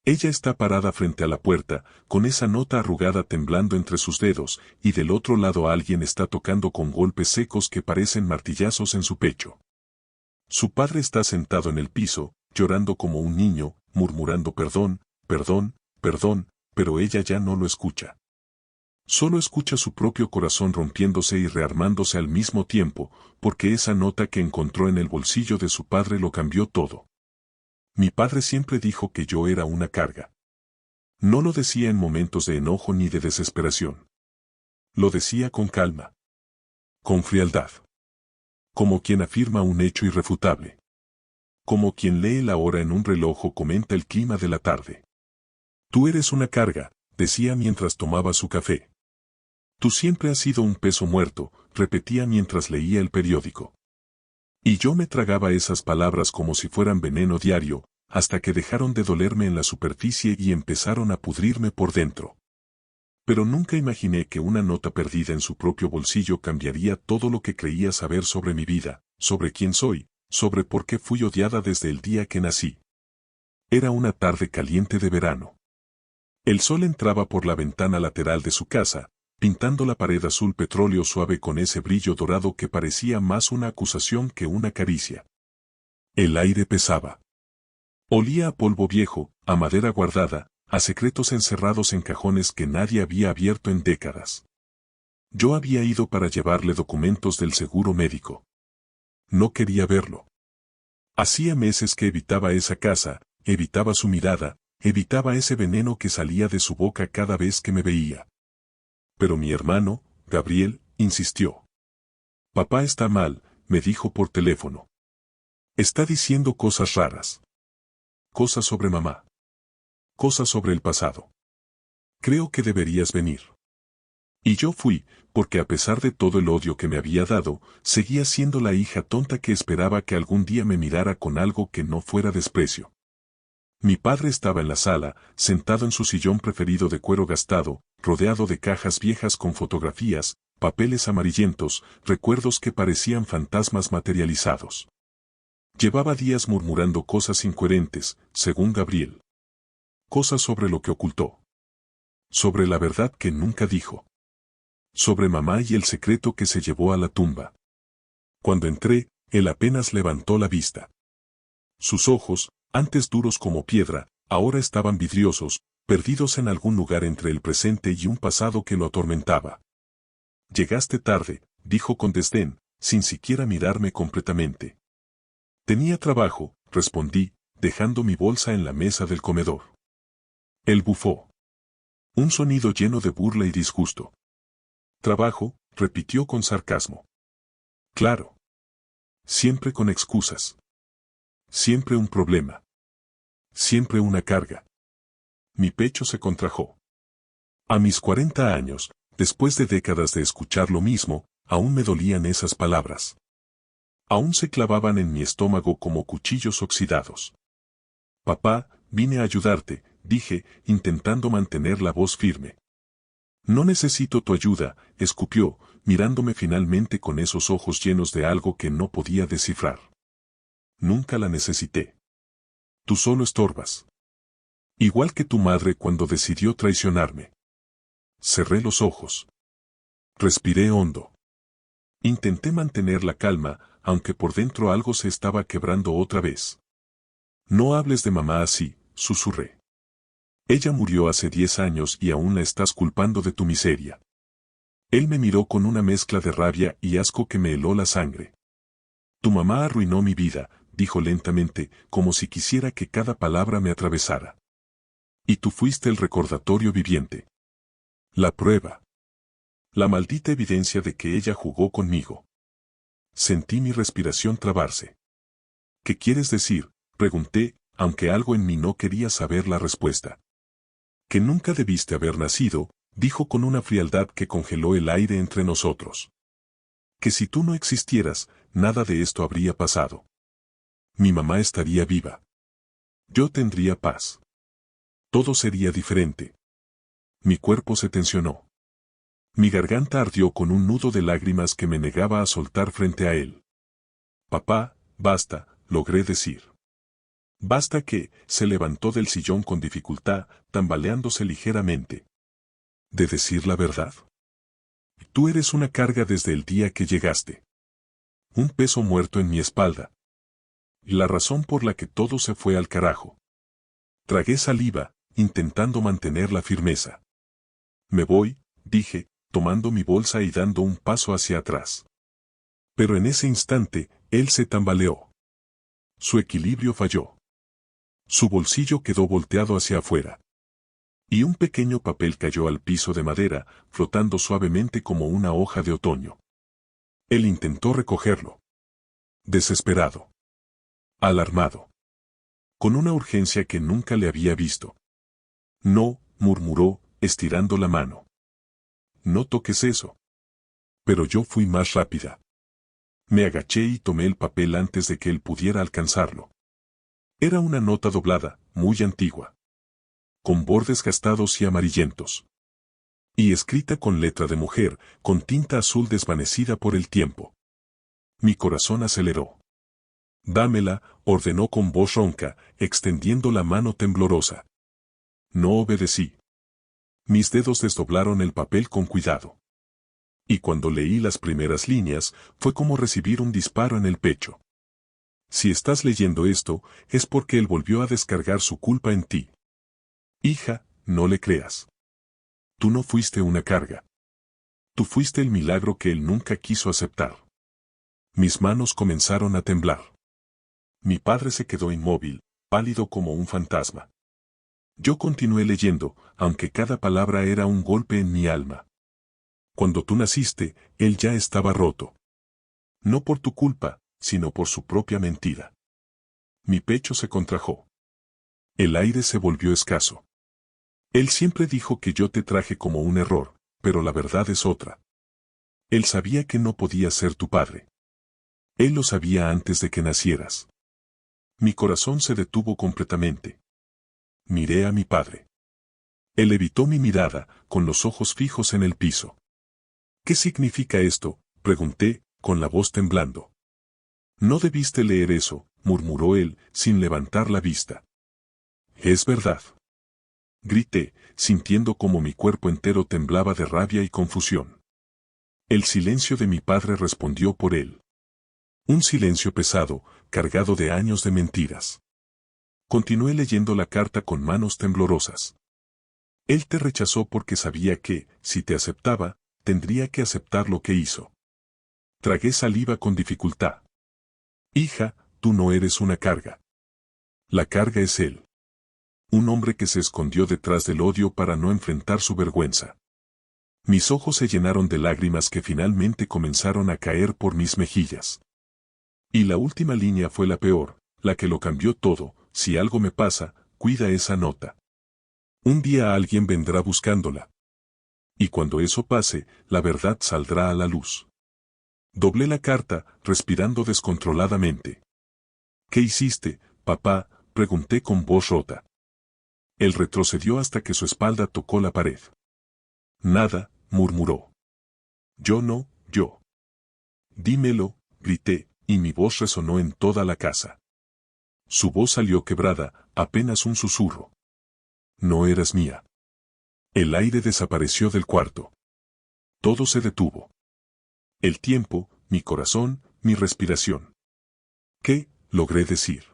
Ella está parada frente a la puerta, con esa nota arrugada temblando entre sus dedos, y del otro lado alguien está tocando con golpes secos que parecen martillazos en su pecho. Su padre está sentado en el piso, llorando como un niño, murmurando perdón, perdón, perdón, pero ella ya no lo escucha. Solo escucha su propio corazón rompiéndose y rearmándose al mismo tiempo, porque esa nota que encontró en el bolsillo de su padre lo cambió todo. Mi padre siempre dijo que yo era una carga. No lo decía en momentos de enojo ni de desesperación. Lo decía con calma. Con frialdad. Como quien afirma un hecho irrefutable. Como quien lee la hora en un reloj o comenta el clima de la tarde. Tú eres una carga, decía mientras tomaba su café. Tú siempre has sido un peso muerto, repetía mientras leía el periódico. Y yo me tragaba esas palabras como si fueran veneno diario, hasta que dejaron de dolerme en la superficie y empezaron a pudrirme por dentro. Pero nunca imaginé que una nota perdida en su propio bolsillo cambiaría todo lo que creía saber sobre mi vida, sobre quién soy, sobre por qué fui odiada desde el día que nací. Era una tarde caliente de verano. El sol entraba por la ventana lateral de su casa, pintando la pared azul petróleo suave con ese brillo dorado que parecía más una acusación que una caricia. El aire pesaba. Olía a polvo viejo, a madera guardada, a secretos encerrados en cajones que nadie había abierto en décadas. Yo había ido para llevarle documentos del seguro médico. No quería verlo. Hacía meses que evitaba esa casa, evitaba su mirada, evitaba ese veneno que salía de su boca cada vez que me veía. Pero mi hermano, Gabriel, insistió. Papá está mal, me dijo por teléfono. Está diciendo cosas raras. Cosas sobre mamá. Cosas sobre el pasado. Creo que deberías venir. Y yo fui, porque a pesar de todo el odio que me había dado, seguía siendo la hija tonta que esperaba que algún día me mirara con algo que no fuera desprecio. Mi padre estaba en la sala, sentado en su sillón preferido de cuero gastado, rodeado de cajas viejas con fotografías, papeles amarillentos, recuerdos que parecían fantasmas materializados. Llevaba días murmurando cosas incoherentes, según Gabriel. Cosas sobre lo que ocultó. Sobre la verdad que nunca dijo. Sobre mamá y el secreto que se llevó a la tumba. Cuando entré, él apenas levantó la vista. Sus ojos, antes duros como piedra, ahora estaban vidriosos, perdidos en algún lugar entre el presente y un pasado que lo atormentaba. Llegaste tarde, dijo con desdén, sin siquiera mirarme completamente. Tenía trabajo, respondí, dejando mi bolsa en la mesa del comedor. Él bufó. Un sonido lleno de burla y disgusto. Trabajo, repitió con sarcasmo. Claro. Siempre con excusas. Siempre un problema. Siempre una carga. Mi pecho se contrajo. A mis 40 años, después de décadas de escuchar lo mismo, aún me dolían esas palabras. Aún se clavaban en mi estómago como cuchillos oxidados. Papá, vine a ayudarte, dije, intentando mantener la voz firme. No necesito tu ayuda, escupió, mirándome finalmente con esos ojos llenos de algo que no podía descifrar. Nunca la necesité. Tú solo estorbas. Igual que tu madre cuando decidió traicionarme. Cerré los ojos. Respiré hondo. Intenté mantener la calma, aunque por dentro algo se estaba quebrando otra vez. No hables de mamá así, susurré. Ella murió hace 10 años y aún la estás culpando de tu miseria. Él me miró con una mezcla de rabia y asco que me heló la sangre. Tu mamá arruinó mi vida, dijo lentamente, como si quisiera que cada palabra me atravesara. Y tú fuiste el recordatorio viviente. La prueba. La maldita evidencia de que ella jugó conmigo. Sentí mi respiración trabarse. ¿Qué quieres decir?, pregunté, aunque algo en mí no quería saber la respuesta. Que nunca debiste haber nacido, dijo con una frialdad que congeló el aire entre nosotros. Que si tú no existieras, nada de esto habría pasado. Mi mamá estaría viva. Yo tendría paz. Todo sería diferente. Mi cuerpo se tensionó. Mi garganta ardió con un nudo de lágrimas que me negaba a soltar frente a él. Papá, basta, logré decir. Basta que, se levantó del sillón con dificultad, tambaleándose ligeramente. ¿De decir la verdad? Tú eres una carga desde el día que llegaste. Un peso muerto en mi espalda. La razón por la que todo se fue al carajo. Tragué saliva, intentando mantener la firmeza. Me voy, dije, tomando mi bolsa y dando un paso hacia atrás. Pero en ese instante, él se tambaleó. Su equilibrio falló. Su bolsillo quedó volteado hacia afuera. Y un pequeño papel cayó al piso de madera, flotando suavemente como una hoja de otoño. Él intentó recogerlo. Desesperado. Alarmado. Con una urgencia que nunca le había visto. No, murmuró, estirando la mano. No toques eso. Pero yo fui más rápida. Me agaché y tomé el papel antes de que él pudiera alcanzarlo. Era una nota doblada, muy antigua. Con bordes gastados y amarillentos. Y escrita con letra de mujer, con tinta azul desvanecida por el tiempo. Mi corazón aceleró. Dámela, ordenó con voz ronca, extendiendo la mano temblorosa. No obedecí. Mis dedos desdoblaron el papel con cuidado. Y cuando leí las primeras líneas, fue como recibir un disparo en el pecho. Si estás leyendo esto, es porque él volvió a descargar su culpa en ti. Hija, no le creas. Tú no fuiste una carga. Tú fuiste el milagro que él nunca quiso aceptar. Mis manos comenzaron a temblar. Mi padre se quedó inmóvil, pálido como un fantasma. Yo continué leyendo, aunque cada palabra era un golpe en mi alma. Cuando tú naciste, él ya estaba roto. No por tu culpa, sino por su propia mentira. Mi pecho se contrajo. El aire se volvió escaso. Él siempre dijo que yo te traje como un error, pero la verdad es otra. Él sabía que no podía ser tu padre. Él lo sabía antes de que nacieras. Mi corazón se detuvo completamente. Miré a mi padre. Él evitó mi mirada, con los ojos fijos en el piso. ¿Qué significa esto?, pregunté, con la voz temblando. No debiste leer eso, murmuró él, sin levantar la vista. Es verdad. Grité, sintiendo como mi cuerpo entero temblaba de rabia y confusión. El silencio de mi padre respondió por él. Un silencio pesado, cargado de años de mentiras. Continué leyendo la carta con manos temblorosas. Él te rechazó porque sabía que, si te aceptaba, tendría que aceptar lo que hizo. Tragué saliva con dificultad. Hija, tú no eres una carga. La carga es él. Un hombre que se escondió detrás del odio para no enfrentar su vergüenza. Mis ojos se llenaron de lágrimas que finalmente comenzaron a caer por mis mejillas. Y la última línea fue la peor, la que lo cambió todo. Si algo me pasa, cuida esa nota. Un día alguien vendrá buscándola. Y cuando eso pase, la verdad saldrá a la luz. Doblé la carta, respirando descontroladamente. ¿Qué hiciste, papá?, pregunté con voz rota. Él retrocedió hasta que su espalda tocó la pared. Nada, murmuró. Yo. Dímelo, grité, y mi voz resonó en toda la casa. Su voz salió quebrada, apenas un susurro. No eras mía. El aire desapareció del cuarto. Todo se detuvo. El tiempo, mi corazón, mi respiración. ¿Qué?, logré decir.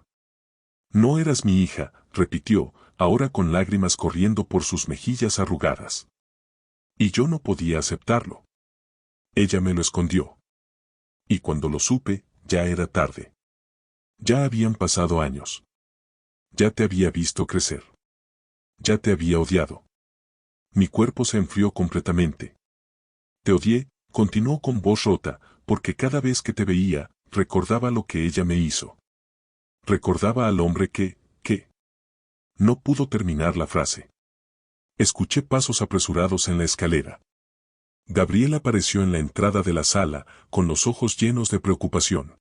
No eras mi hija, repitió, ahora con lágrimas corriendo por sus mejillas arrugadas. Y yo no podía aceptarlo. Ella me lo escondió. Y cuando lo supe, ya era tarde. Ya habían pasado años. Ya te había visto crecer. Ya te había odiado. Mi cuerpo se enfrió completamente. Te odié, continuó con voz rota, porque cada vez que te veía, recordaba lo que ella me hizo. Recordaba al hombre que. No pudo terminar la frase. Escuché pasos apresurados en la escalera. Gabriel apareció en la entrada de la sala, con los ojos llenos de preocupación.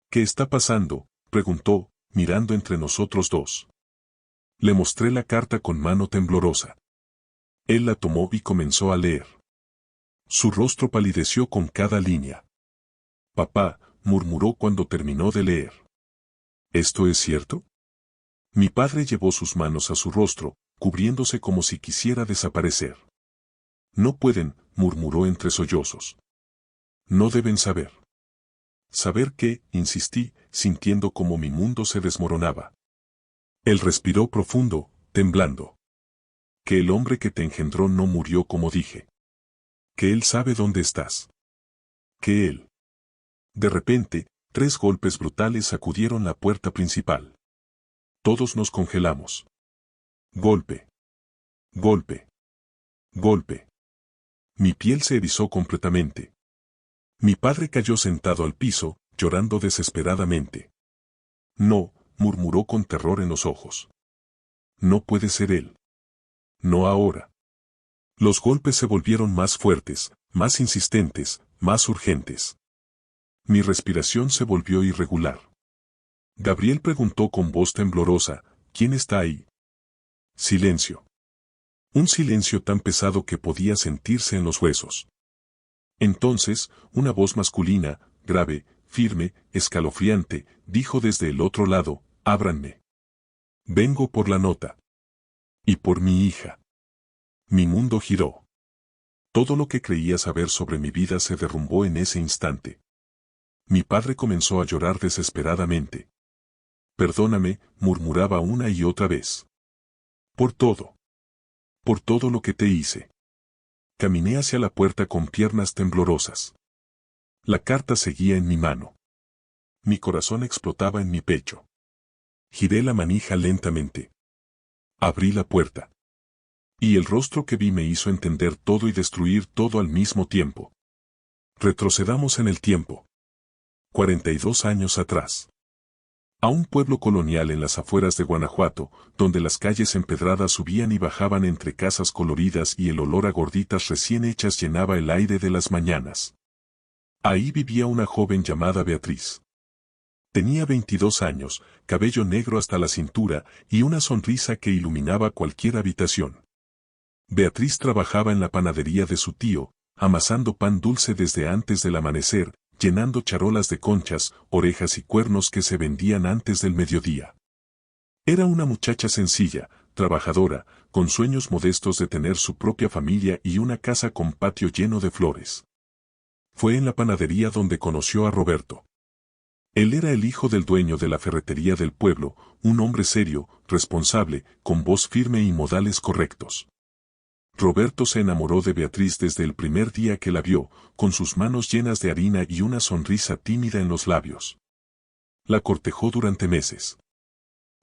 ¿Qué está pasando?, preguntó, mirando entre nosotros dos. Le mostré la carta con mano temblorosa. Él la tomó y comenzó a leer. Su rostro palideció con cada línea. Papá, murmuró cuando terminó de leer. ¿Esto es cierto? Mi padre llevó sus manos a su rostro, cubriéndose como si quisiera desaparecer. No pueden, murmuró entre sollozos. No deben saber. ¿Saber qué? Insistí, sintiendo como mi mundo se desmoronaba. Él respiró profundo, temblando. Que el hombre que te engendró no murió como dije. Que él sabe dónde estás. Que él. De repente, 3 golpes brutales sacudieron la puerta principal. Todos nos congelamos. Golpe. Golpe. Golpe. Mi piel se erizó completamente. Mi padre cayó sentado al piso, llorando desesperadamente. No, murmuró con terror en los ojos. No puede ser él. No ahora. Los golpes se volvieron más fuertes, más insistentes, más urgentes. Mi respiración se volvió irregular. Gabriel preguntó con voz temblorosa, ¿quién está ahí? Silencio. Un silencio tan pesado que podía sentirse en los huesos. Entonces, una voz masculina, grave, firme, escalofriante, dijo desde el otro lado, ábranme. Vengo por la nota. Y por mi hija. Mi mundo giró. Todo lo que creía saber sobre mi vida se derrumbó en ese instante. Mi padre comenzó a llorar desesperadamente. Perdóname, murmuraba una y otra vez. Por todo. Por todo lo que te hice. Caminé hacia la puerta con piernas temblorosas. La carta seguía en mi mano. Mi corazón explotaba en mi pecho. Giré la manija lentamente. Abrí la puerta. Y el rostro que vi me hizo entender todo y destruir todo al mismo tiempo. Retrocedamos en el tiempo. 42 años atrás. A un pueblo colonial en las afueras de Guanajuato, donde las calles empedradas subían y bajaban entre casas coloridas y el olor a gorditas recién hechas llenaba el aire de las mañanas. Ahí vivía una joven llamada Beatriz. Tenía 22 años, cabello negro hasta la cintura y una sonrisa que iluminaba cualquier habitación. Beatriz trabajaba en la panadería de su tío, amasando pan dulce desde antes del amanecer, llenando charolas de conchas, orejas y cuernos que se vendían antes del mediodía. Era una muchacha sencilla, trabajadora, con sueños modestos de tener su propia familia y una casa con patio lleno de flores. Fue en la panadería donde conoció a Roberto. Él era el hijo del dueño de la ferretería del pueblo, un hombre serio, responsable, con voz firme y modales correctos. Roberto se enamoró de Beatriz desde el primer día que la vio, con sus manos llenas de harina y una sonrisa tímida en los labios. La cortejó durante meses.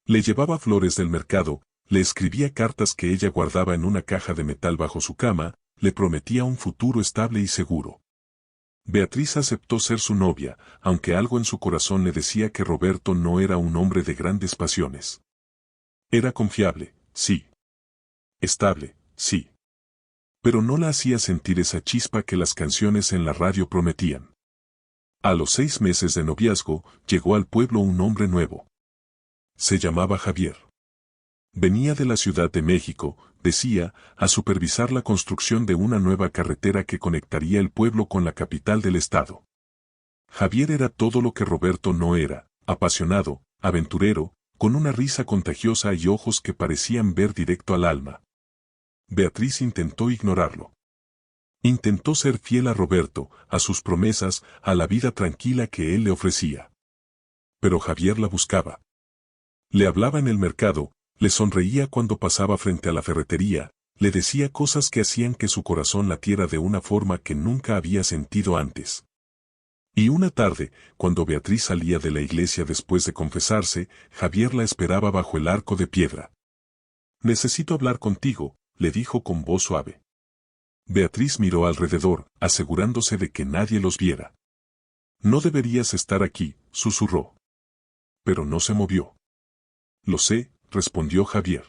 Le llevaba flores del mercado, le escribía cartas que ella guardaba en una caja de metal bajo su cama, le prometía un futuro estable y seguro. Beatriz aceptó ser su novia, aunque algo en su corazón le decía que Roberto no era un hombre de grandes pasiones. Era confiable, sí. Estable, sí. Pero no la hacía sentir esa chispa que las canciones en la radio prometían. A los 6 meses de noviazgo, llegó al pueblo un hombre nuevo. Se llamaba Javier. Venía de la Ciudad de México, decía, a supervisar la construcción de una nueva carretera que conectaría el pueblo con la capital del estado. Javier era todo lo que Roberto no era, apasionado, aventurero, con una risa contagiosa y ojos que parecían ver directo al alma. Beatriz intentó ignorarlo. Intentó ser fiel a Roberto, a sus promesas, a la vida tranquila que él le ofrecía. Pero Javier la buscaba. Le hablaba en el mercado, le sonreía cuando pasaba frente a la ferretería, le decía cosas que hacían que su corazón latiera de una forma que nunca había sentido antes. Y una tarde, cuando Beatriz salía de la iglesia después de confesarse, Javier la esperaba bajo el arco de piedra. «Necesito hablar contigo», le dijo con voz suave. Beatriz miró alrededor, asegurándose de que nadie los viera. «No deberías estar aquí», susurró. Pero no se movió. «Lo sé», respondió Javier.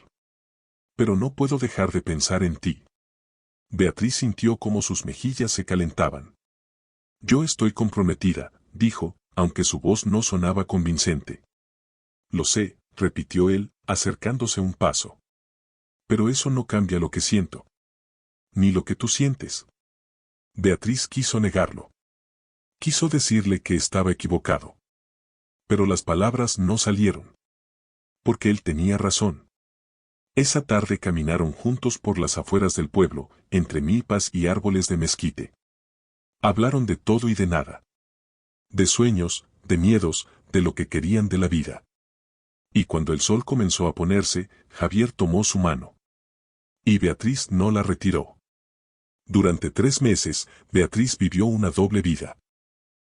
«Pero no puedo dejar de pensar en ti». Beatriz sintió cómo sus mejillas se calentaban. «Yo estoy comprometida», dijo, aunque su voz no sonaba convincente. «Lo sé», repitió él, acercándose un paso. «Pero eso no cambia lo que siento. Ni lo que tú sientes». Beatriz quiso negarlo. Quiso decirle que estaba equivocado. Pero las palabras no salieron. Porque él tenía razón. Esa tarde caminaron juntos por las afueras del pueblo, entre milpas y árboles de mezquite. Hablaron de todo y de nada. De sueños, de miedos, de lo que querían de la vida. Y cuando el sol comenzó a ponerse, Javier tomó su mano. Y Beatriz no la retiró. Durante 3 meses, Beatriz vivió una doble vida.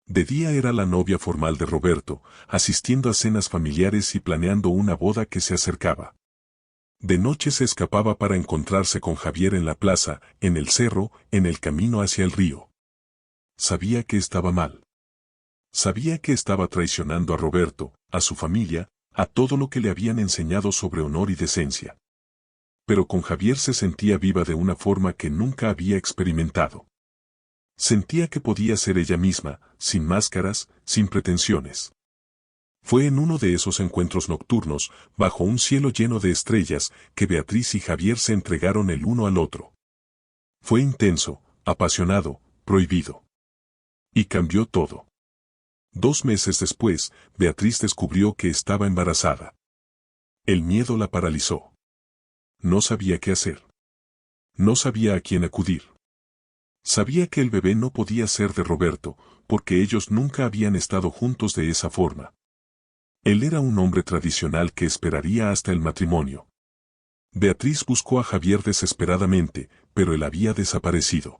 De día era la novia formal de Roberto, asistiendo a cenas familiares y planeando una boda que se acercaba. De noche se escapaba para encontrarse con Javier en la plaza, en el cerro, en el camino hacia el río. Sabía que estaba mal. Sabía que estaba traicionando a Roberto, a su familia, a todo lo que le habían enseñado sobre honor y decencia. Pero con Javier se sentía viva de una forma que nunca había experimentado. Sentía que podía ser ella misma, sin máscaras, sin pretensiones. Fue en uno de esos encuentros nocturnos, bajo un cielo lleno de estrellas, que Beatriz y Javier se entregaron el uno al otro. Fue intenso, apasionado, prohibido. Y cambió todo. 2 meses después, Beatriz descubrió que estaba embarazada. El miedo la paralizó. No sabía qué hacer. No sabía a quién acudir. Sabía que el bebé no podía ser de Roberto, porque ellos nunca habían estado juntos de esa forma. Él era un hombre tradicional que esperaría hasta el matrimonio. Beatriz buscó a Javier desesperadamente, pero él había desaparecido.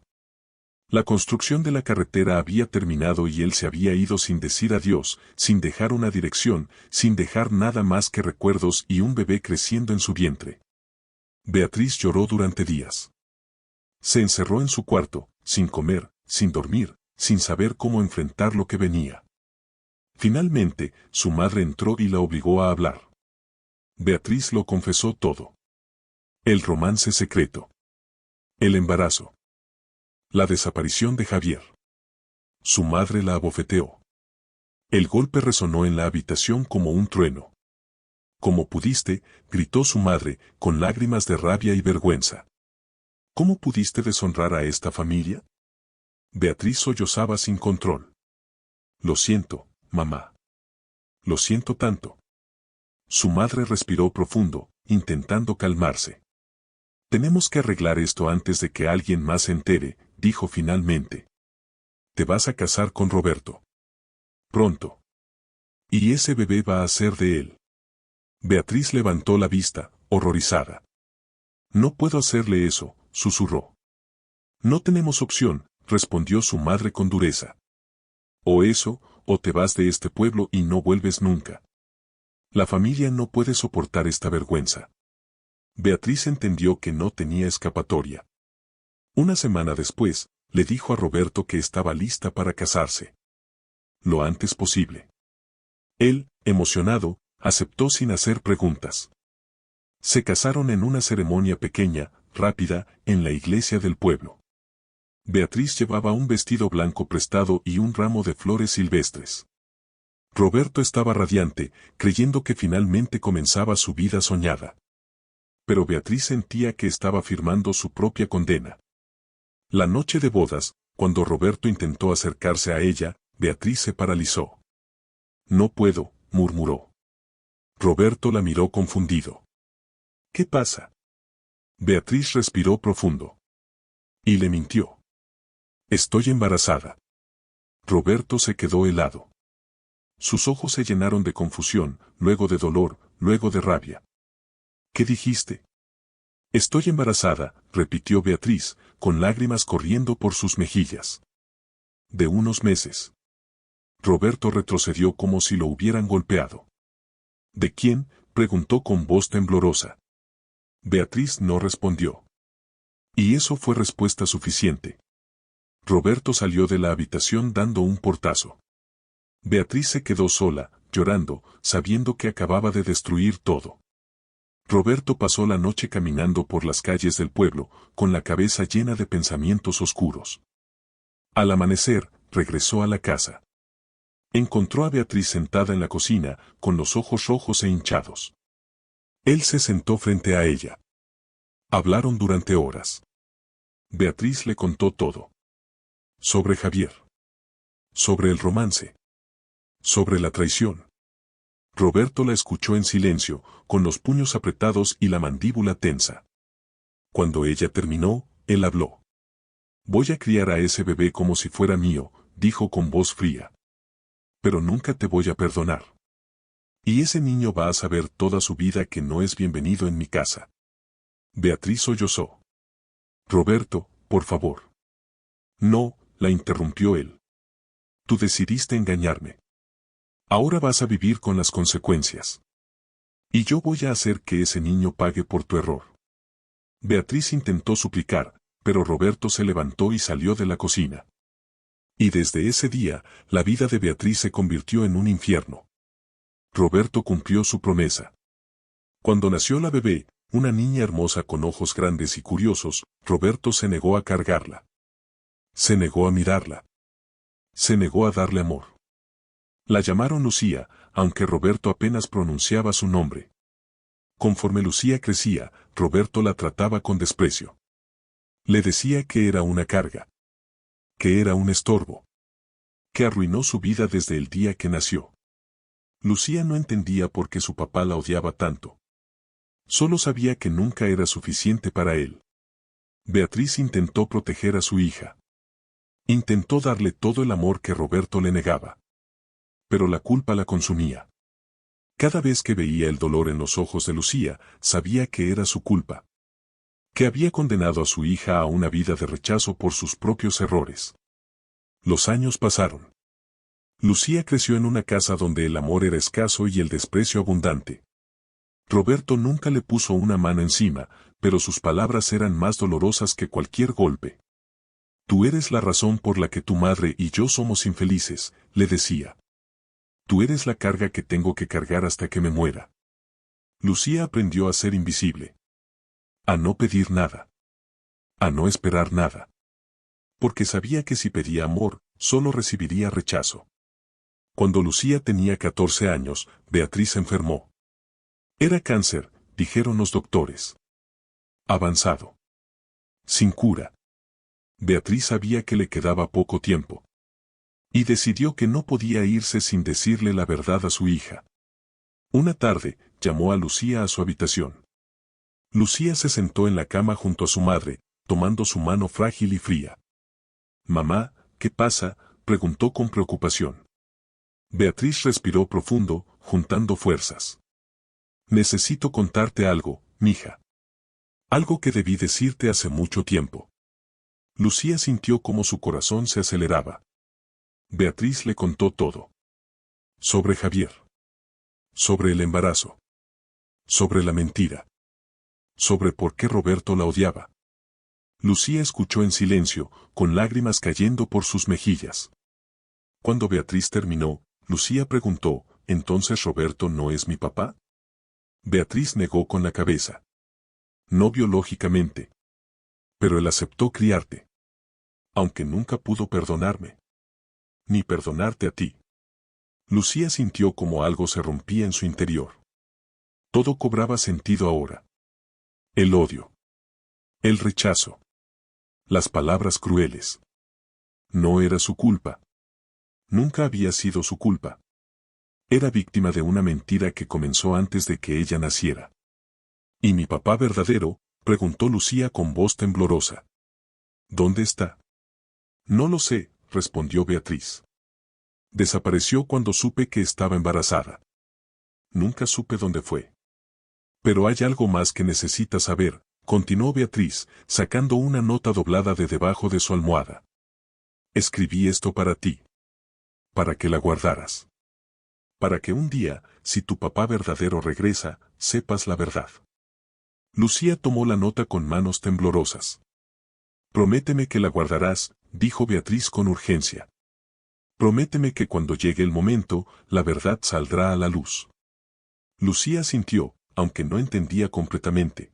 La construcción de la carretera había terminado y él se había ido sin decir adiós, sin dejar una dirección, sin dejar nada más que recuerdos y un bebé creciendo en su vientre. Beatriz lloró durante días. Se encerró en su cuarto, sin comer, sin dormir, sin saber cómo enfrentar lo que venía. Finalmente, su madre entró y la obligó a hablar. Beatriz lo confesó todo. El romance secreto. El embarazo. La desaparición de Javier. Su madre la abofeteó. El golpe resonó en la habitación como un trueno. «¿Cómo pudiste?», gritó su madre, con lágrimas de rabia y vergüenza. «¿Cómo pudiste deshonrar a esta familia?». Beatriz sollozaba sin control. «Lo siento, mamá. Lo siento tanto». Su madre respiró profundo, intentando calmarse. «Tenemos que arreglar esto antes de que alguien más se entere», dijo finalmente. «Te vas a casar con Roberto. Pronto. Y ese bebé va a ser de él». Beatriz levantó la vista, horrorizada. «No puedo hacerle eso», susurró. «No tenemos opción», respondió su madre con dureza. «O eso, o te vas de este pueblo y no vuelves nunca. La familia no puede soportar esta vergüenza». Beatriz entendió que no tenía escapatoria. Una semana después, le dijo a Roberto que estaba lista para casarse. Lo antes posible. Él, emocionado, aceptó sin hacer preguntas. Se casaron en una ceremonia pequeña, rápida, en la iglesia del pueblo. Beatriz llevaba un vestido blanco prestado y un ramo de flores silvestres. Roberto estaba radiante, creyendo que finalmente comenzaba su vida soñada. Pero Beatriz sentía que estaba firmando su propia condena. La noche de bodas, cuando Roberto intentó acercarse a ella, Beatriz se paralizó. «No puedo», murmuró. Roberto la miró confundido. «¿Qué pasa?». Beatriz respiró profundo. Y le mintió. «Estoy embarazada». Roberto se quedó helado. Sus ojos se llenaron de confusión, luego de dolor, luego de rabia. «¿Qué dijiste?». «Estoy embarazada», repitió Beatriz, con lágrimas corriendo por sus mejillas. «De unos meses». Roberto retrocedió como si lo hubieran golpeado. «¿De quién?», preguntó con voz temblorosa. Beatriz no respondió. Y eso fue respuesta suficiente. Roberto salió de la habitación dando un portazo. Beatriz se quedó sola, llorando, sabiendo que acababa de destruir todo. Roberto pasó la noche caminando por las calles del pueblo, con la cabeza llena de pensamientos oscuros. Al amanecer, regresó a la casa. Encontró a Beatriz sentada en la cocina, con los ojos rojos e hinchados. Él se sentó frente a ella. Hablaron durante horas. Beatriz le contó todo. Sobre Javier. Sobre el romance. Sobre la traición. Roberto la escuchó en silencio, con los puños apretados y la mandíbula tensa. Cuando ella terminó, él habló. Voy a criar a ese bebé como si fuera mío, dijo con voz fría. Pero nunca te voy a perdonar. Y ese niño va a saber toda su vida que no es bienvenido en mi casa. Beatriz sollozó. Roberto, por favor. No, la interrumpió él. Tú decidiste engañarme. Ahora vas a vivir con las consecuencias. Y yo voy a hacer que ese niño pague por tu error. Beatriz intentó suplicar, pero Roberto se levantó y salió de la cocina. Y desde ese día, la vida de Beatriz se convirtió en un infierno. Roberto cumplió su promesa. Cuando nació la bebé, una niña hermosa con ojos grandes y curiosos, Roberto se negó a cargarla. Se negó a mirarla. Se negó a darle amor. La llamaron Lucía, aunque Roberto apenas pronunciaba su nombre. Conforme Lucía crecía, Roberto la trataba con desprecio. Le decía que era una carga. Que era un estorbo. Que arruinó su vida desde el día que nació. Lucía no entendía por qué su papá la odiaba tanto. Solo sabía que nunca era suficiente para él. Beatriz intentó proteger a su hija. Intentó darle todo el amor que Roberto le negaba. Pero la culpa la consumía. Cada vez que veía el dolor en los ojos de Lucía, sabía que era su culpa. Que había condenado a su hija a una vida de rechazo por sus propios errores. Los años pasaron. Lucía creció en una casa donde el amor era escaso y el desprecio abundante. Roberto nunca le puso una mano encima, pero sus palabras eran más dolorosas que cualquier golpe. Tú eres la razón por la que tu madre y yo somos infelices, le decía. Tú eres la carga que tengo que cargar hasta que me muera. Lucía aprendió a ser invisible. A no pedir nada. A no esperar nada. Porque sabía que si pedía amor, solo recibiría rechazo. Cuando Lucía tenía 14 años, Beatriz se enfermó. Era cáncer, dijeron los doctores. Avanzado. Sin cura. Beatriz sabía que le quedaba poco tiempo. Y decidió que no podía irse sin decirle la verdad a su hija. Una tarde, llamó a Lucía a su habitación. Lucía se sentó en la cama junto a su madre, tomando su mano frágil y fría. Mamá, ¿qué pasa?, preguntó con preocupación. Beatriz respiró profundo, juntando fuerzas. Necesito contarte algo, mija. Algo que debí decirte hace mucho tiempo. Lucía sintió cómo su corazón se aceleraba. Beatriz le contó todo. Sobre Javier. Sobre el embarazo. Sobre la mentira. Sobre por qué Roberto la odiaba. Lucía escuchó en silencio, con lágrimas cayendo por sus mejillas. Cuando Beatriz terminó, Lucía preguntó, ¿entonces Roberto no es mi papá? Beatriz negó con la cabeza. No biológicamente. Pero él aceptó criarte. Aunque nunca pudo perdonarme. Ni perdonarte a ti. Lucía sintió como algo se rompía en su interior. Todo cobraba sentido ahora. El odio. El rechazo. Las palabras crueles. No era su culpa. Nunca había sido su culpa. Era víctima de una mentira que comenzó antes de que ella naciera. ¿Y mi papá verdadero?, preguntó Lucía con voz temblorosa. ¿Dónde está? No lo sé, respondió Beatriz. Desapareció cuando supe que estaba embarazada. Nunca supe dónde fue. Pero hay algo más que necesitas saber, continuó Beatriz, sacando una nota doblada de debajo de su almohada. Escribí esto para ti. Para que la guardaras. Para que un día, si tu papá verdadero regresa, sepas la verdad. Lucía tomó la nota con manos temblorosas. Prométeme que la guardarás, dijo Beatriz con urgencia. Prométeme que cuando llegue el momento, la verdad saldrá a la luz. Lucía sintió, aunque no entendía completamente.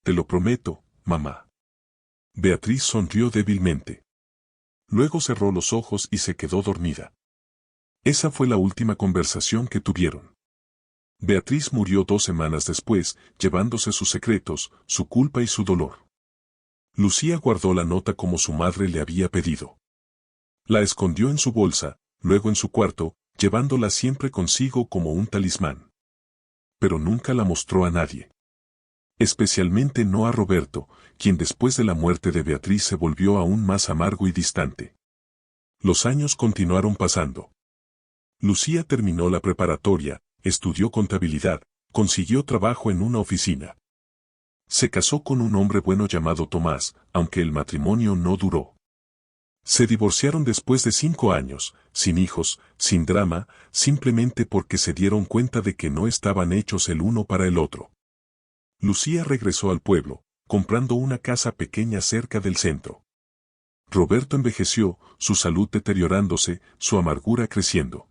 Te lo prometo, mamá. Beatriz sonrió débilmente. Luego cerró los ojos y se quedó dormida. Esa fue la última conversación que tuvieron. Beatriz murió 2 semanas después, llevándose sus secretos, su culpa y su dolor. Lucía guardó la nota como su madre le había pedido. La escondió en su bolsa, luego en su cuarto, llevándola siempre consigo como un talismán. Pero nunca la mostró a nadie. Especialmente no a Roberto, quien después de la muerte de Beatriz se volvió aún más amargo y distante. Los años continuaron pasando. Lucía terminó la preparatoria, estudió contabilidad, consiguió trabajo en una oficina. Se casó con un hombre bueno llamado Tomás, aunque el matrimonio no duró. Se divorciaron después de 5 años, sin hijos, sin drama, simplemente porque se dieron cuenta de que no estaban hechos el uno para el otro. Lucía regresó al pueblo, comprando una casa pequeña cerca del centro. Roberto envejeció, su salud deteriorándose, su amargura creciendo.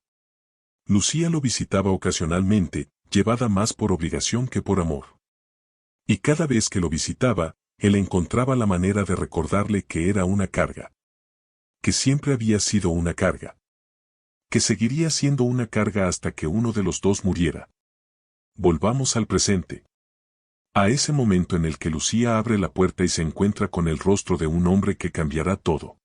Lucía lo visitaba ocasionalmente, llevada más por obligación que por amor. Y cada vez que lo visitaba, él encontraba la manera de recordarle que era una carga. Que siempre había sido una carga. Que seguiría siendo una carga hasta que uno de los dos muriera. Volvamos al presente. A ese momento en el que Lucía abre la puerta y se encuentra con el rostro de un hombre que cambiará todo.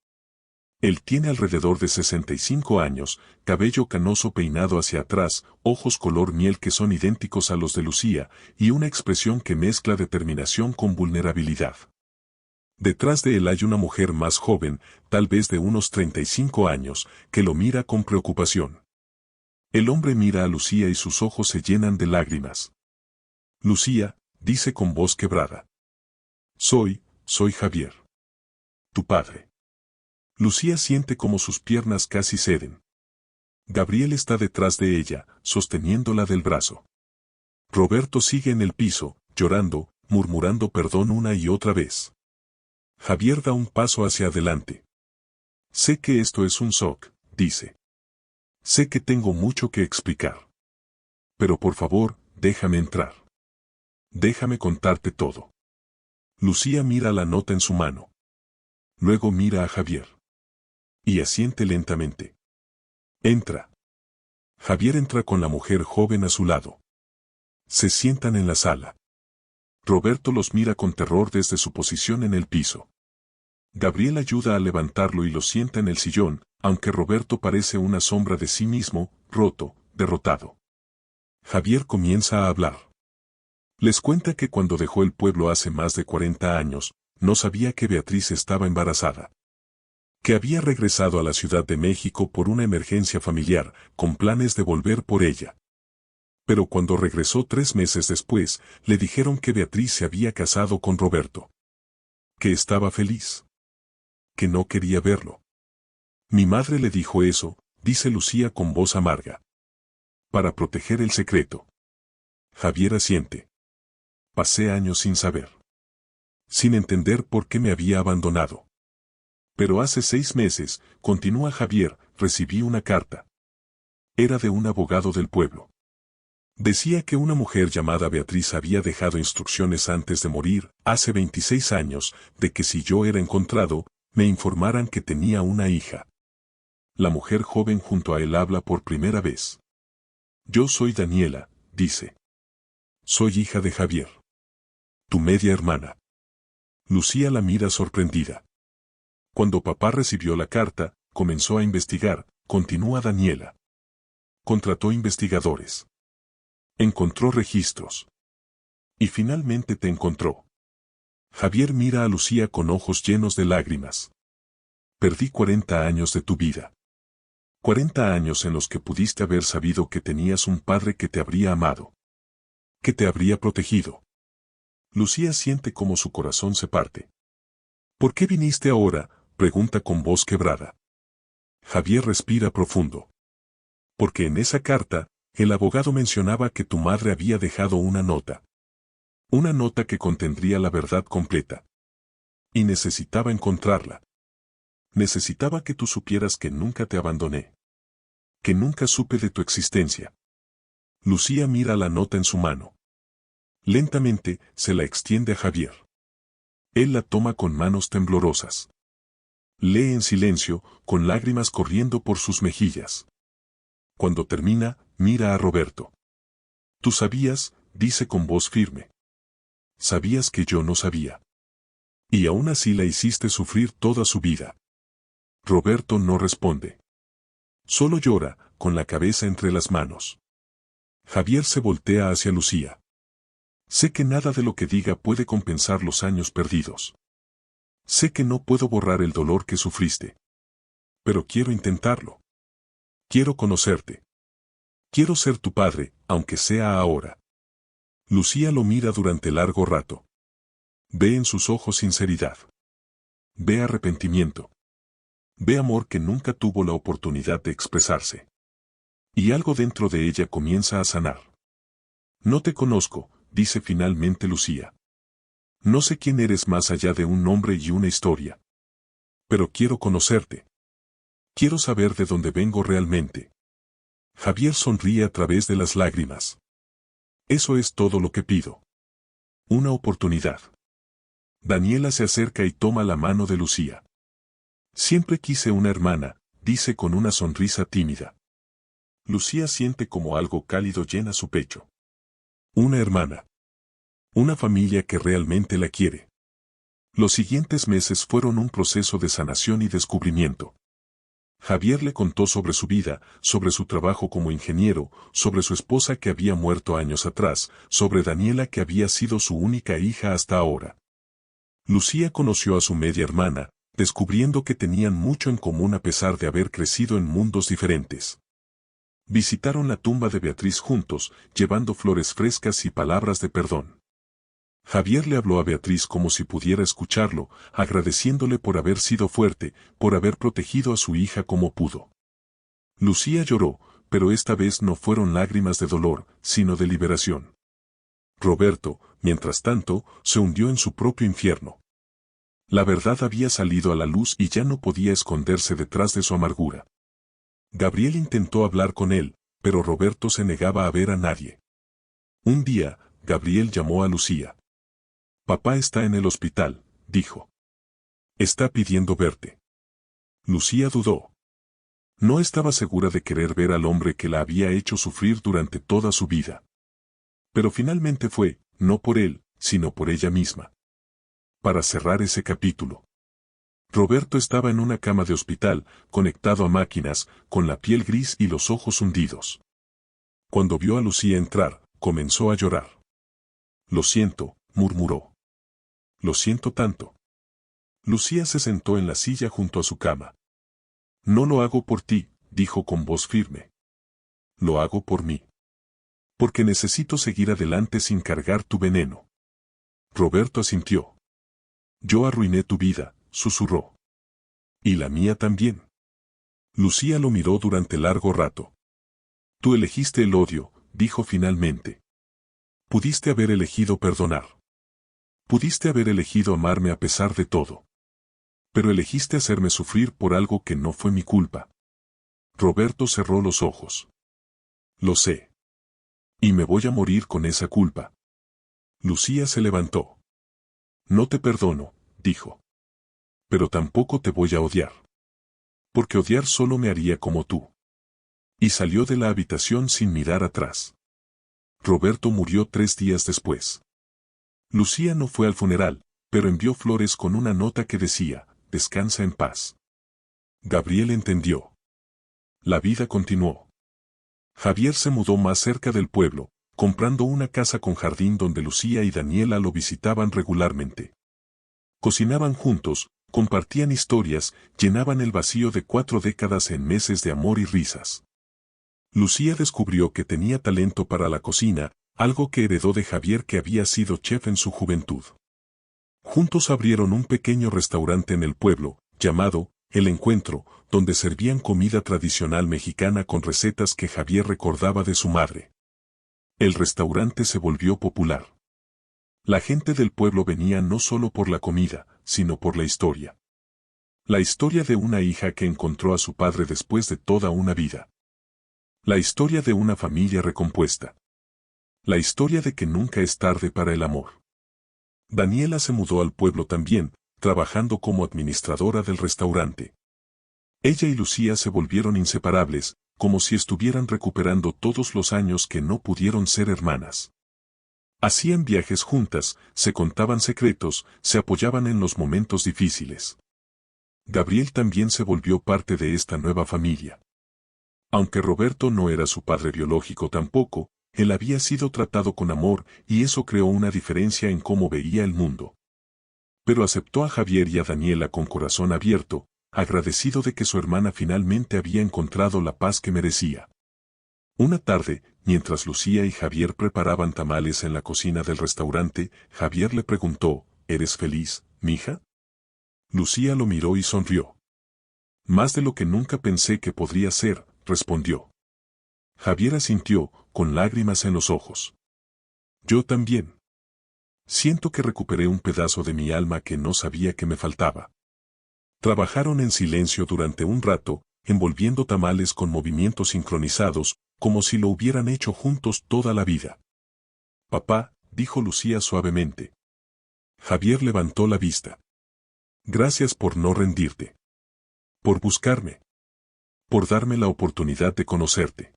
Él tiene alrededor de 65 años, cabello canoso peinado hacia atrás, ojos color miel que son idénticos a los de Lucía, y una expresión que mezcla determinación con vulnerabilidad. Detrás de él hay una mujer más joven, tal vez de unos 35 años, que lo mira con preocupación. El hombre mira a Lucía y sus ojos se llenan de lágrimas. Lucía, dice con voz quebrada. Soy Javier. Tu padre. Lucía siente como sus piernas casi ceden. Gabriel está detrás de ella, sosteniéndola del brazo. Roberto sigue en el piso, llorando, murmurando perdón una y otra vez. Javier da un paso hacia adelante. Sé que esto es un shock, dice. Sé que tengo mucho que explicar. Pero por favor, déjame entrar. Déjame contarte todo. Lucía mira la nota en su mano. Luego mira a Javier. Y asiente lentamente. Entra. Javier entra con la mujer joven a su lado. Se sientan en la sala. Roberto los mira con terror desde su posición en el piso. Gabriel ayuda a levantarlo y lo sienta en el sillón, aunque Roberto parece una sombra de sí mismo, roto, derrotado. Javier comienza a hablar. Les cuenta que cuando dejó el pueblo hace más de 40 años, no sabía que Beatriz estaba embarazada. Que había regresado a la Ciudad de México por una emergencia familiar, con planes de volver por ella. Pero cuando regresó 3 meses después, le dijeron que Beatriz se había casado con Roberto. Que estaba feliz. Que no quería verlo. Mi madre le dijo eso, dice Lucía con voz amarga. Para proteger el secreto. Javier asiente. Pasé años sin saber. Sin entender por qué me había abandonado. Pero hace 6 meses, continúa Javier, recibí una carta. Era de un abogado del pueblo. Decía que una mujer llamada Beatriz había dejado instrucciones antes de morir, hace 26 años, de que si yo era encontrado, me informaran que tenía una hija. La mujer joven junto a él habla por primera vez. Yo soy Daniela, dice. Soy hija de Javier. Tu media hermana. Lucía la mira sorprendida. Cuando papá recibió la carta, comenzó a investigar, continúa Daniela. Contrató investigadores. Encontró registros. Y finalmente te encontró. Javier mira a Lucía con ojos llenos de lágrimas. Perdí 40 años de tu vida. 40 años en los que pudiste haber sabido que tenías un padre que te habría amado. Que te habría protegido. Lucía siente como su corazón se parte. ¿Por qué viniste ahora?, pregunta con voz quebrada. Javier respira profundo. Porque en esa carta, el abogado mencionaba que tu madre había dejado una nota. Una nota que contendría la verdad completa. Y necesitaba encontrarla. Necesitaba que tú supieras que nunca te abandoné. Que nunca supe de tu existencia. Lucía mira la nota en su mano. Lentamente, se la extiende a Javier. Él la toma con manos temblorosas. Lee en silencio, con lágrimas corriendo por sus mejillas. Cuando termina, mira a Roberto. Tú sabías, dice con voz firme. Sabías que yo no sabía. Y aún así la hiciste sufrir toda su vida. Roberto no responde. Solo llora, con la cabeza entre las manos. Javier se voltea hacia Lucía. Sé que nada de lo que diga puede compensar los años perdidos. Sé que no puedo borrar el dolor que sufriste. Pero quiero intentarlo. Quiero conocerte. Quiero ser tu padre, aunque sea ahora. Lucía lo mira durante largo rato. Ve en sus ojos sinceridad. Ve arrepentimiento. Ve amor que nunca tuvo la oportunidad de expresarse. Y algo dentro de ella comienza a sanar. No te conozco, dice finalmente Lucía. No sé quién eres más allá de un nombre y una historia. Pero quiero conocerte. Quiero saber de dónde vengo realmente. Javier sonríe a través de las lágrimas. Eso es todo lo que pido. Una oportunidad. Daniela se acerca y toma la mano de Lucía. Siempre quise una hermana, dice con una sonrisa tímida. Lucía siente como algo cálido llena su pecho. Una hermana. Una familia que realmente la quiere. Los siguientes meses fueron un proceso de sanación y descubrimiento. Javier le contó sobre su vida, sobre su trabajo como ingeniero, sobre su esposa que había muerto años atrás, sobre Daniela que había sido su única hija hasta ahora. Lucía conoció a su media hermana, descubriendo que tenían mucho en común a pesar de haber crecido en mundos diferentes. Visitaron la tumba de Beatriz juntos, llevando flores frescas y palabras de perdón. Javier le habló a Beatriz como si pudiera escucharlo, agradeciéndole por haber sido fuerte, por haber protegido a su hija como pudo. Lucía lloró, pero esta vez no fueron lágrimas de dolor, sino de liberación. Roberto, mientras tanto, se hundió en su propio infierno. La verdad había salido a la luz y ya no podía esconderse detrás de su amargura. Gabriel intentó hablar con él, pero Roberto se negaba a ver a nadie. Un día, Gabriel llamó a Lucía. Papá está en el hospital, dijo. Está pidiendo verte. Lucía dudó. No estaba segura de querer ver al hombre que la había hecho sufrir durante toda su vida. Pero finalmente fue, no por él, sino por ella misma. Para cerrar ese capítulo. Roberto estaba en una cama de hospital, conectado a máquinas, con la piel gris y los ojos hundidos. Cuando vio a Lucía entrar, comenzó a llorar. Lo siento, murmuró. Lo siento tanto. Lucía se sentó en la silla junto a su cama. No lo hago por ti, dijo con voz firme. Lo hago por mí. Porque necesito seguir adelante sin cargar tu veneno. Roberto asintió. Yo arruiné tu vida, susurró. Y la mía también. Lucía lo miró durante largo rato. Tú elegiste el odio, dijo finalmente. Pudiste haber elegido perdonar. Pudiste haber elegido amarme a pesar de todo. Pero elegiste hacerme sufrir por algo que no fue mi culpa. Roberto cerró los ojos. Lo sé. Y me voy a morir con esa culpa. Lucía se levantó. No te perdono, dijo. Pero tampoco te voy a odiar. Porque odiar solo me haría como tú. Y salió de la habitación sin mirar atrás. Roberto murió 3 días después. Lucía no fue al funeral, pero envió flores con una nota que decía, descansa en paz. Gabriel entendió. La vida continuó. Javier se mudó más cerca del pueblo, comprando una casa con jardín donde Lucía y Daniela lo visitaban regularmente. Cocinaban juntos, compartían historias, llenaban el vacío de 4 décadas en meses de amor y risas. Lucía descubrió que tenía talento para la cocina, algo que heredó de Javier que había sido chef en su juventud. Juntos abrieron un pequeño restaurante en el pueblo, llamado El Encuentro, donde servían comida tradicional mexicana con recetas que Javier recordaba de su madre. El restaurante se volvió popular. La gente del pueblo venía no solo por la comida, sino por la historia. La historia de una hija que encontró a su padre después de toda una vida. La historia de una familia recompuesta. La historia de que nunca es tarde para el amor. Daniela se mudó al pueblo también, trabajando como administradora del restaurante. Ella y Lucía se volvieron inseparables, como si estuvieran recuperando todos los años que no pudieron ser hermanas. Hacían viajes juntas, se contaban secretos, se apoyaban en los momentos difíciles. Gabriel también se volvió parte de esta nueva familia. Aunque Roberto no era su padre biológico tampoco, él había sido tratado con amor y eso creó una diferencia en cómo veía el mundo. Pero aceptó a Javier y a Daniela con corazón abierto, agradecido de que su hermana finalmente había encontrado la paz que merecía. Una tarde, mientras Lucía y Javier preparaban tamales en la cocina del restaurante, Javier le preguntó, ¿eres feliz, mija? Lucía lo miró y sonrió. Más de lo que nunca pensé que podría ser, respondió. Javier asintió, con lágrimas en los ojos. Yo también. Siento que recuperé un pedazo de mi alma que no sabía que me faltaba. Trabajaron en silencio durante un rato, envolviendo tamales con movimientos sincronizados, como si lo hubieran hecho juntos toda la vida. Papá, dijo Lucía suavemente. Javier levantó la vista. Gracias por no rendirte. Por buscarme. Por darme la oportunidad de conocerte.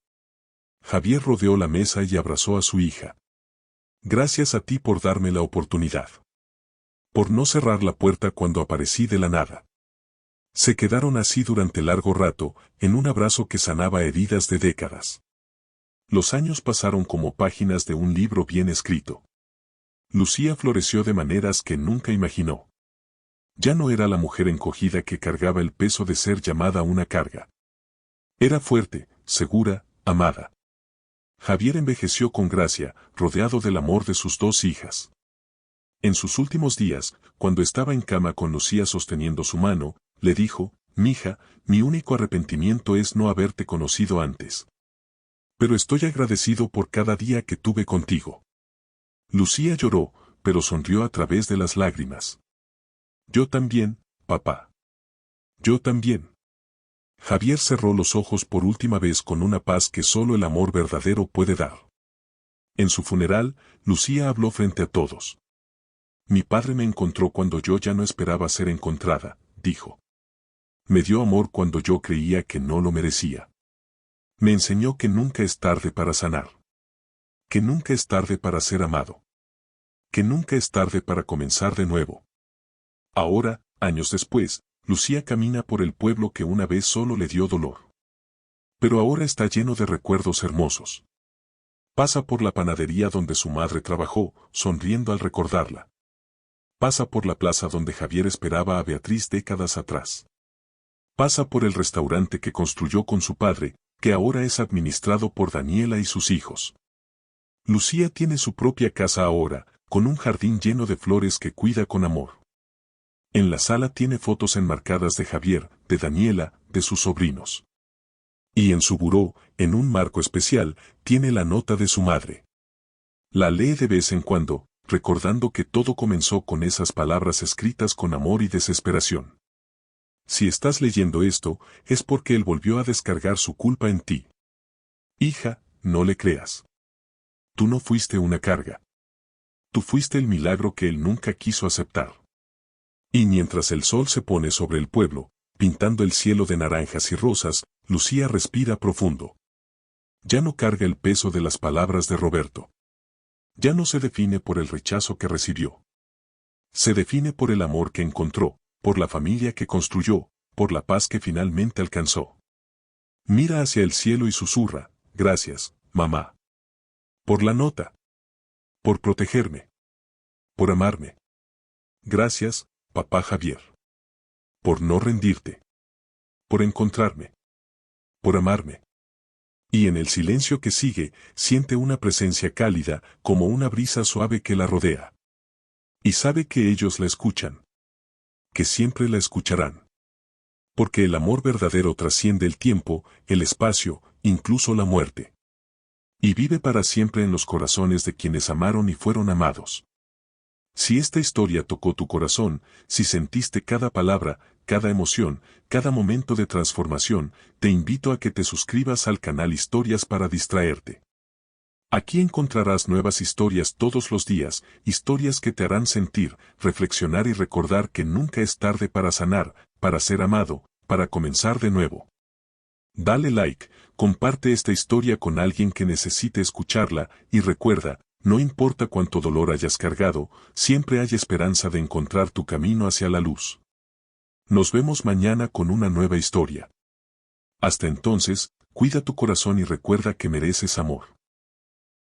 Javier rodeó la mesa y abrazó a su hija. Gracias a ti por darme la oportunidad. Por no cerrar la puerta cuando aparecí de la nada. Se quedaron así durante largo rato, en un abrazo que sanaba heridas de décadas. Los años pasaron como páginas de un libro bien escrito. Lucía floreció de maneras que nunca imaginó. Ya no era la mujer encogida que cargaba el peso de ser llamada una carga. Era fuerte, segura, amada. Javier envejeció con gracia, rodeado del amor de sus dos hijas. En sus últimos días, cuando estaba en cama con Lucía sosteniendo su mano, le dijo, mija, mi único arrepentimiento es no haberte conocido antes. Pero estoy agradecido por cada día que tuve contigo. Lucía lloró, pero sonrió a través de las lágrimas. Yo también, papá. Yo también. Javier cerró los ojos por última vez con una paz que solo el amor verdadero puede dar. En su funeral, Lucía habló frente a todos. Mi padre me encontró cuando yo ya no esperaba ser encontrada, dijo. Me dio amor cuando yo creía que no lo merecía. Me enseñó que nunca es tarde para sanar. Que nunca es tarde para ser amado. Que nunca es tarde para comenzar de nuevo. Ahora, años después, Lucía camina por el pueblo que una vez solo le dio dolor. Pero ahora está lleno de recuerdos hermosos. Pasa por la panadería donde su madre trabajó, sonriendo al recordarla. Pasa por la plaza donde Javier esperaba a Beatriz décadas atrás. Pasa por el restaurante que construyó con su padre, que ahora es administrado por Daniela y sus hijos. Lucía tiene su propia casa ahora, con un jardín lleno de flores que cuida con amor. En la sala tiene fotos enmarcadas de Javier, de Daniela, de sus sobrinos. Y en su buró, en un marco especial, tiene la nota de su madre. La lee de vez en cuando, recordando que todo comenzó con esas palabras escritas con amor y desesperación. Si estás leyendo esto, es porque él volvió a descargar su culpa en ti. Hija, no le creas. Tú no fuiste una carga. Tú fuiste el milagro que él nunca quiso aceptar. Y mientras el sol se pone sobre el pueblo, pintando el cielo de naranjas y rosas, Lucía respira profundo. Ya no carga el peso de las palabras de Roberto. Ya no se define por el rechazo que recibió. Se define por el amor que encontró, por la familia que construyó, por la paz que finalmente alcanzó. Mira hacia el cielo y susurra, gracias, mamá. Por la nota. Por protegerme. Por amarme. Gracias, papá Javier. Por no rendirte. Por encontrarme. Por amarme. Y en el silencio que sigue, siente una presencia cálida, como una brisa suave que la rodea. Y sabe que ellos la escuchan. Que siempre la escucharán. Porque el amor verdadero trasciende el tiempo, el espacio, incluso la muerte. Y vive para siempre en los corazones de quienes amaron y fueron amados. Si esta historia tocó tu corazón, si sentiste cada palabra, cada emoción, cada momento de transformación, te invito a que te suscribas al canal Historias para distraerte. Aquí encontrarás nuevas historias todos los días, historias que te harán sentir, reflexionar y recordar que nunca es tarde para sanar, para ser amado, para comenzar de nuevo. Dale like, comparte esta historia con alguien que necesite escucharla, y recuerda, no importa cuánto dolor hayas cargado, siempre hay esperanza de encontrar tu camino hacia la luz. Nos vemos mañana con una nueva historia. Hasta entonces, Cuida tu corazón y recuerda que mereces amor.